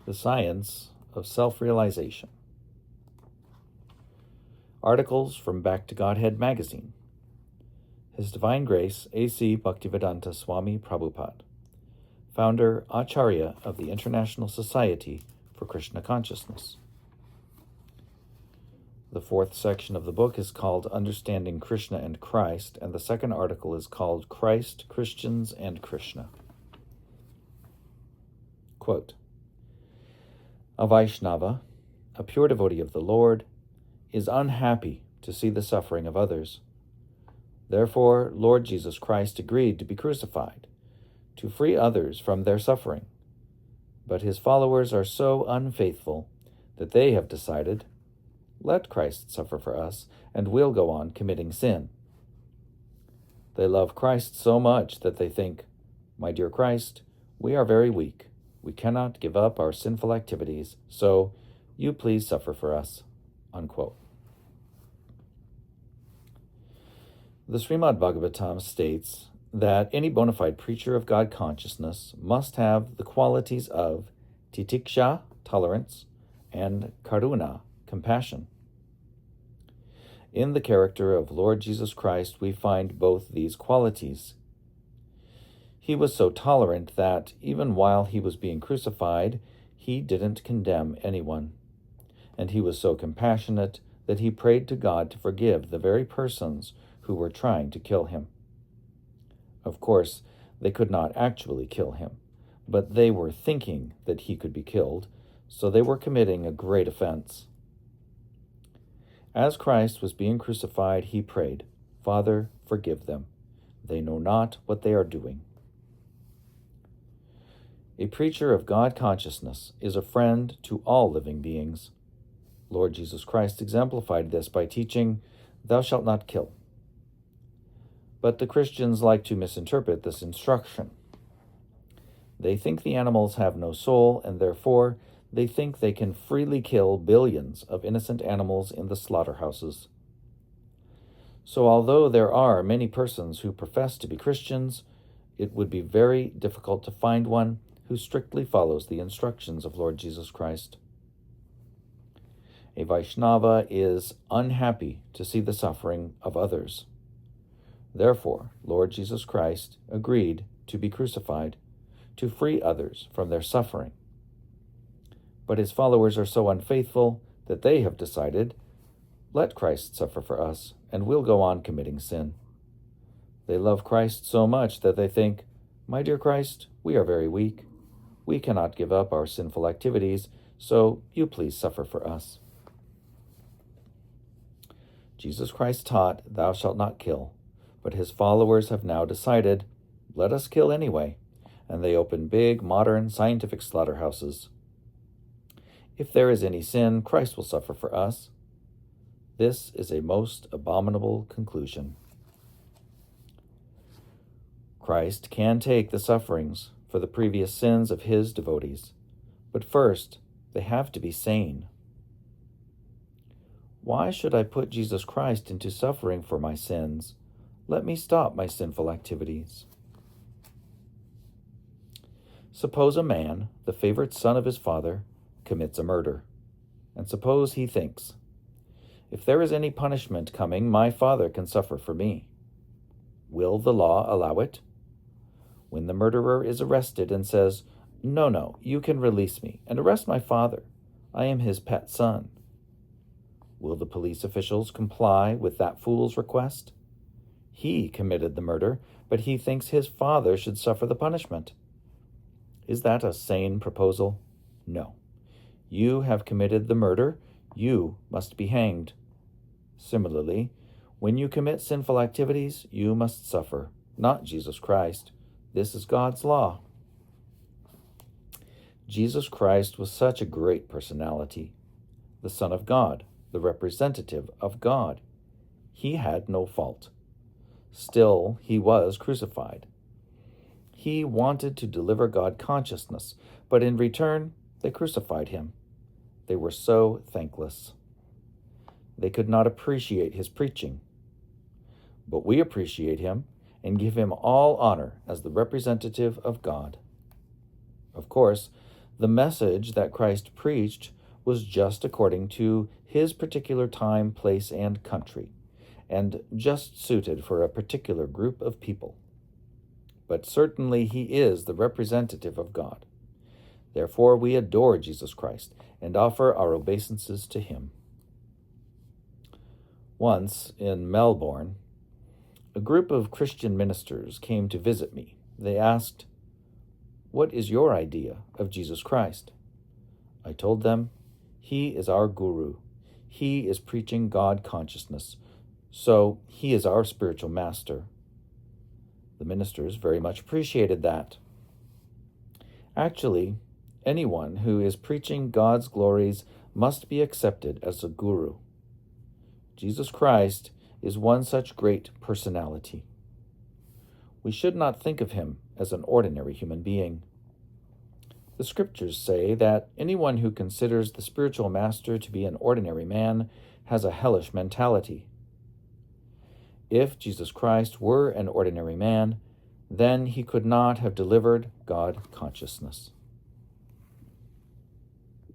The Science of Self-Realization. Articles from Back to Godhead magazine. His Divine Grace A.C. Bhaktivedanta Swami Prabhupada, founder Acharya of the International Society for Krishna Consciousness. The fourth section of the book is called Understanding Krishna and Christ, and the second article is called Christ, Christians, and Krishna. Quote, a Vaishnava, a pure devotee of the Lord, is unhappy to see the suffering of others. Therefore, Lord Jesus Christ agreed to be crucified, to free others from their suffering. But his followers are so unfaithful that they have decided, let Christ suffer for us, and we'll go on committing sin. They love Christ so much that they think, my dear Christ, we are very weak. We cannot give up our sinful activities, so you please suffer for us. Unquote. The Srimad Bhagavatam states that any bona fide preacher of God consciousness must have the qualities of titiksha, tolerance, and karuna, compassion. In the character of Lord Jesus Christ, we find both these qualities. He was so tolerant that, even while he was being crucified, he didn't condemn anyone. And he was so compassionate that he prayed to God to forgive the very persons who were trying to kill him. Of course, they could not actually kill him, but they were thinking that he could be killed, so they were committing a great offense. As Christ was being crucified, he prayed, Father, forgive them. They know not what they are doing. A preacher of God consciousness is a friend to all living beings. Lord Jesus Christ exemplified this by teaching, Thou shalt not kill. But the Christians like to misinterpret this instruction. They think the animals have no soul, and therefore they think they can freely kill billions of innocent animals in the slaughterhouses. So although there are many persons who profess to be Christians, it would be very difficult to find one who strictly follows the instructions of Lord Jesus Christ. A Vaishnava is unhappy to see the suffering of others. Therefore, Lord Jesus Christ agreed to be crucified, to free others from their suffering. But his followers are so unfaithful that they have decided, let Christ suffer for us, and we'll go on committing sin. They love Christ so much that they think, my dear Christ, we are very weak. We cannot give up our sinful activities, so you please suffer for us. Jesus Christ taught, Thou shalt not kill, but his followers have now decided, let us kill anyway, and they open big, modern, scientific slaughterhouses. If there is any sin, Christ will suffer for us. This is a most abominable conclusion. Christ can take the sufferings for the previous sins of his devotees, but first they have to be sane. Why should I put Jesus Christ into suffering for my sins? Let me stop my sinful activities. Suppose a man, the favorite son of his father, commits a murder, and suppose he thinks, if there is any punishment coming, my father can suffer for me. Will the law allow it? When the murderer is arrested and says, no, you can release me and arrest my father. I am his pet son. Will the police officials comply with that fool's request? He committed the murder, but he thinks his father should suffer the punishment. Is that a sane proposal? No. You have committed the murder. You must be hanged. Similarly, when you commit sinful activities, you must suffer, not Jesus Christ. This is God's law. Jesus Christ was such a great personality, the Son of God, the representative of God. He had no fault. Still, he was crucified. He wanted to deliver God consciousness, but in return, they crucified him. They were so thankless. They could not appreciate his preaching. But we appreciate him and give him all honor as the representative of God. Of course, The message that Christ preached was just according to his particular time, place, and country, and just suited for a particular group of people. But certainly he is the representative of God. Therefore we adore Jesus Christ and offer our obeisances to him. Once, in Melbourne, a group of Christian ministers came to visit me. They asked, "What is your idea of Jesus Christ?" I told them, "He is our guru. He is preaching God consciousness, so he is our spiritual master." The ministers very much appreciated that. Actually, anyone who is preaching God's glories must be accepted as a guru. Jesus Christ is one such great personality. We should not think of him as an ordinary human being. The scriptures say that anyone who considers the spiritual master to be an ordinary man has a hellish mentality. If Jesus Christ were an ordinary man, then he could not have delivered God consciousness.